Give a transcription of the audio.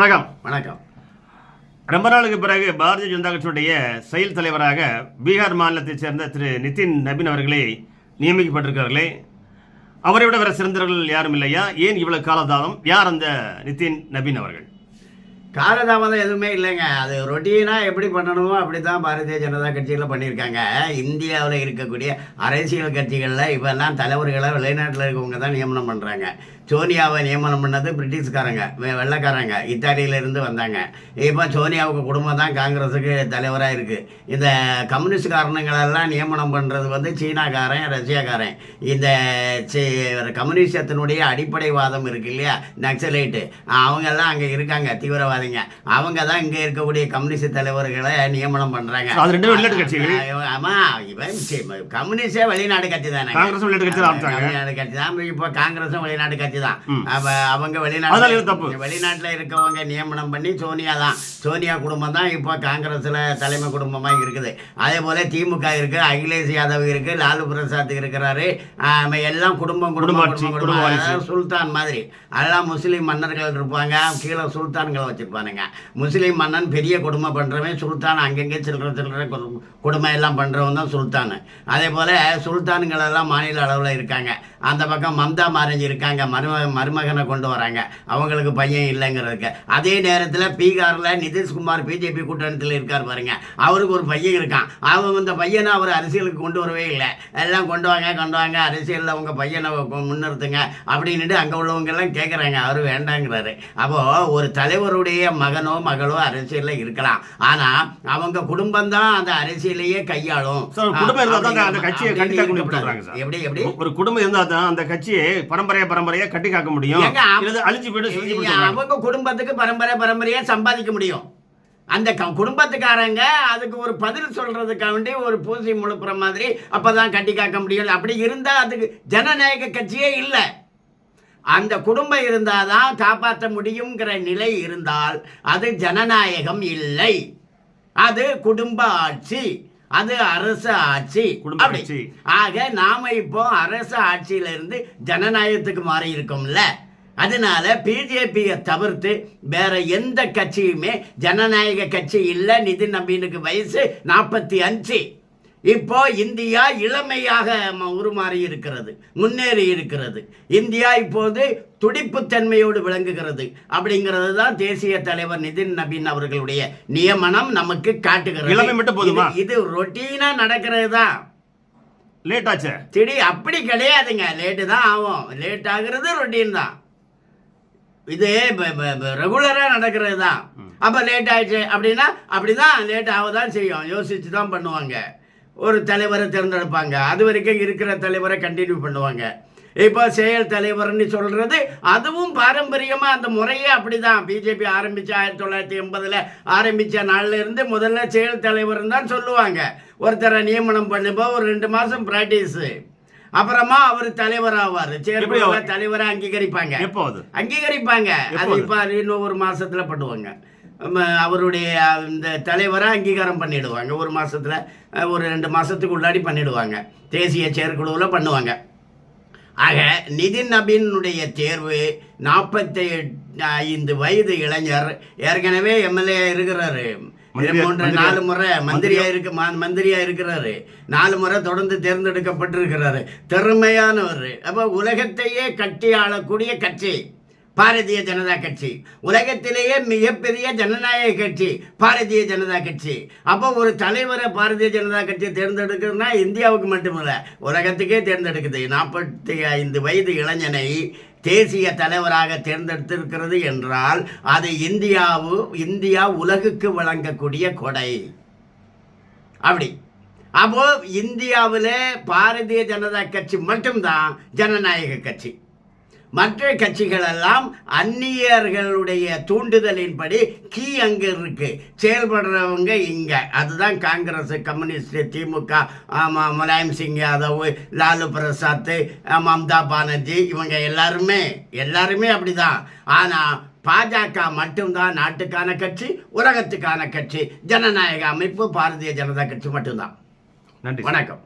வணக்கம். வணக்கம். ரொம்ப நாளுக்கு பிறகு பாரதிய ஜனதா கட்சியுடைய செயல் தலைவராக பீகார் மாநிலத்தைச் சேர்ந்த திரு நிதின் நபீன் அவர்களே நியமிக்கப்பட்டிருக்கிறார்களே, அவரை விட வேற சிறந்தவர்கள் யாரும் இல்லையா? ஏன் இவ்வளவு காலதாமதம்? யார் அந்த நிதின் நபீன் அவர்கள்? காலதாமதம் எதுவுமே இல்லைங்க. அது ரொட்டீனாக எப்படி பண்ணணுமோ அப்படி தான் பாரதிய ஜனதா கட்சியில் பண்ணியிருக்காங்க. இந்தியாவில் இருக்கக்கூடிய அரசியல் கட்சிகளில் இப்போல்லாம் தலைவர்களை வெளிநாட்டில் இருக்கவங்க தான் நியமனம் பண்ணுறாங்க. சோனியாவை நியமனம் பண்ணது பிரிட்டிஷ்காரங்க, வெள்ளைக்காரங்க, இத்தாலியிலேருந்து வந்தாங்க. இப்போ சோனியாவுக்கு குடும்பம் தான் காங்கிரஸுக்கு தலைவராக இருக்குது. இந்த கம்யூனிஸ்ட் காரணங்களெல்லாம் நியமனம் பண்ணுறது வந்து சீனாக்காரன், ரஷ்யாக்காரன். இந்த கம்யூனிஸ்டத்தினுடைய அடிப்படைவாதம் இருக்குது இல்லையா, நக்சலைட்டு, அவங்கெல்லாம் அங்கே இருக்காங்க, தீவிரவாதிங்க. அவங்க தான் இங்கே இருக்கக்கூடிய கம்யூனிஸ்ட் தலைவர்களை நியமனம் பண்ணுறாங்க. ஆமாம், இவன் கம்யூனிஸ்டே வெளிநாடு கட்சி தானே, வெளிநாடு கட்சி தான். இப்போ காங்கிரஸும் வெளிநாடு கட்சி தான். அவங்க வெளிநாட்டுல இருக்கவங்க நியமனம் பண்ணி சோனியா குடும்பம் தான் இப்போ காங்கிரஸ்ல தலைமை குடும்பமா இருக்குது. அதே போல திமுக இருக்கு, அகிலேஷ் யாதவ் இருக்கு, லாலு பிரசாத் இருக்கிறாரு. எல்லாம் குடும்பம் சுல்தான் மாதிரி. அதெல்லாம் முஸ்லீம் மன்னர்கள் இருப்பாங்க, கீழே சுல்தான்களை வச்சிருப்பானுங்க. முஸ்லீம் மன்னன் பெரிய குடும்பம் பண்றவன் சுல்தான், அங்கங்கே சில்லற குடும்பம் எல்லாம் பண்றவன் தான் சுல்தான். அதே போல சுல்தான்கள் எல்லாம் மாநில அளவில் இருக்காங்க. அந்த பக்கம் மம்தா பானர்ஜி இருக்காங்க, மருமகனை கொண்டு வராங்க, அவங்களுக்கு பையன் இல்லைங்கிறதுக்கு. அதே நேரத்தில் பீகாரில் நிதிஷ்குமார் பிஜேபி கூட்டணியில் இருக்கார் பாருங்க, அவருக்கு ஒரு பையன் இருக்கான். அவங்க இந்த பையனை அவர் அரசியலுக்கு கொண்டு வரவே இல்லை. எல்லாம் கொண்டு வாங்க அரசியலில் அவங்க பையனை முன்னிறுத்துங்க அப்படின்ட்டு அங்கே உள்ளவங்க எல்லாம் கேட்குறாங்க. அவர் வேண்டாங்கிறாரு. அப்போது ஒரு தலைவருடைய மகனோ மகளோ அரசியலில் இருக்கலாம், ஆனால் அவங்க குடும்பம் தான் அந்த அரசியலையே கையாளும். எப்படி எப்படி ஒரு குடும்பம் இருந்தால் தான் அந்த கட்சியை பரம்பரையா கட்டி காக்க முடியும். அவங்க குடும்பத்துக்கு பரம்பரையா சம்பாதிக்க முடியும். அந்த குடும்பத்துக்காரங்க அதுக்கு ஒரு பதில் சொல்றதுக்காக வேண்டி ஒரு பூசி முழுப்புற மாதிரி அப்பதான் கட்டி காக்க முடியும். அப்படி இருந்தா அதுக்கு ஜனநாயக கட்சியே இல்லை. அந்த குடும்பம் இருந்தாதான் காப்பாற்ற முடியுங்கிற நிலை இருந்தால் அது ஜனநாயகம் இல்லை, அது குடும்ப ஆட்சி, அது அரசு ஆட்சி. ஆக நாம இப்போ அரசு ஆட்சியில இருந்து ஜனநாயகத்துக்கு மாறி இருக்கோம்ல. அதனால பிஜேபியை தவிர்த்து வேற எந்த கட்சியுமே ஜனநாயக கட்சி இல்லை. நிதின் நபீனுக்கு வயசு 45. இப்போ இந்தியா இளமையாக உருமாறி இருக்கிறது, முன்னேறி இருக்கிறது. இந்தியா இப்போது துடிப்புத்தன்மையோடு விளங்குகிறது. அப்படிங்கிறது தான் தேசிய தலைவர் நிதின் நபீன் அவர்களுடைய நியமனம் நமக்கு காட்டுகிறது. இது ரொட்டீனா நடக்கிறது தான். லேட் ஆச்சு அப்படி கிடையாதுங்க, லேட்டு தான் ஆகும். லேட் ஆகுறது ரொட்டீன் தான். இது ரெகுலரா நடக்கிறது தான். அப்ப லேட் ஆயிடுச்சு அப்படின்னா அப்படிதான் லேட் ஆகதான் செய்யும். யோசிச்சு தான் பண்ணுவாங்க. ஒரு தலைவரை தேர்ந்தெடுப்பாங்க, அது வரைக்கும் இருக்கிற தலைவரை கண்டினியூ பண்ணுவாங்க. இப்போ செயல் தலைவர்னு சொல்றது அதுவும் பாரம்பரியமா அந்த முறையே அப்படிதான். பிஜேபி ஆரம்பிச்ச 1980 ஆரம்பிச்ச நாள்ல இருந்து முதல்ல செயல் தலைவர் தான் சொல்லுவாங்க. ஒருத்தரை நியமனம் பண்ணுப்போ ஒரு 2 மாசம் பிராக்டிஸ், அப்புறமா அவர் தலைவர் ஆவார். தலைவரை அங்கீகரிப்பாங்க. அது இப்ப இன்னும் 1 மாசத்துல பண்ணுவாங்க. அவருடைய இந்த தலைவரை அங்கீகாரம் பண்ணிடுவாங்க. 1 மாசத்துல, ஒரு 2 மாசத்துக்கு உள்ளாடி பண்ணிடுவாங்க. தேசிய செயற்குழுவில் பண்ணுவாங்க. ஆக நிதின் நபீனுடைய தேர்வு 45 வயது இளைஞர், ஏற்கனவே எம்எல்ஏ இருக்கிறாரு, 4 முறை மந்திரியா இருக்கிறாரு, 4 முறை தொடர்ந்து தேர்ந்தெடுக்கப்பட்டிருக்கிறாரு, திறமையானவர். அப்ப உலகத்தையே கட்டி ஆளக்கூடிய கட்சி பாரதிய ஜனதா கட்சி, உலகத்திலேயே மிகப்பெரிய ஜனநாயக கட்சி பாரதிய ஜனதா கட்சி. அப்போ ஒரு தலைவரை பாரதிய ஜனதா கட்சி தேர்ந்தெடுக்கிறதுனா இந்தியாவுக்கு மட்டுமில்ல, உலகத்துக்கே தேர்ந்தெடுக்குது. 45 வயது இளைஞனை தேசிய தலைவராக தேர்ந்தெடுத்திருக்கிறது என்றால் அது இந்தியா உலகுக்கு வழங்கக்கூடிய கொடை. அப்படி அப்போ இந்தியாவில் பாரதிய ஜனதா கட்சி மட்டும்தான் ஜனநாயக கட்சி. மற்ற கட்சிகள் எல்லாம் அந்நியர்களுடைய தூண்டுதலின்படி அங்கே இருக்கு, செயல்படுறவங்க இங்க. அதுதான் காங்கிரஸ், கம்யூனிஸ்ட், திமுக, முலாயம் சிங் யாதவ், லாலு பிரசாத், மம்தா பானர்ஜி, இவங்க எல்லாருமே அப்படிதான். ஆனா பாஜக மட்டும்தான் நாட்டுக்கான கட்சி, உலகத்துக்கான கட்சி, ஜனநாயக அமைப்பு பாரதிய ஜனதா கட்சி மட்டும்தான். நன்றி, வணக்கம்.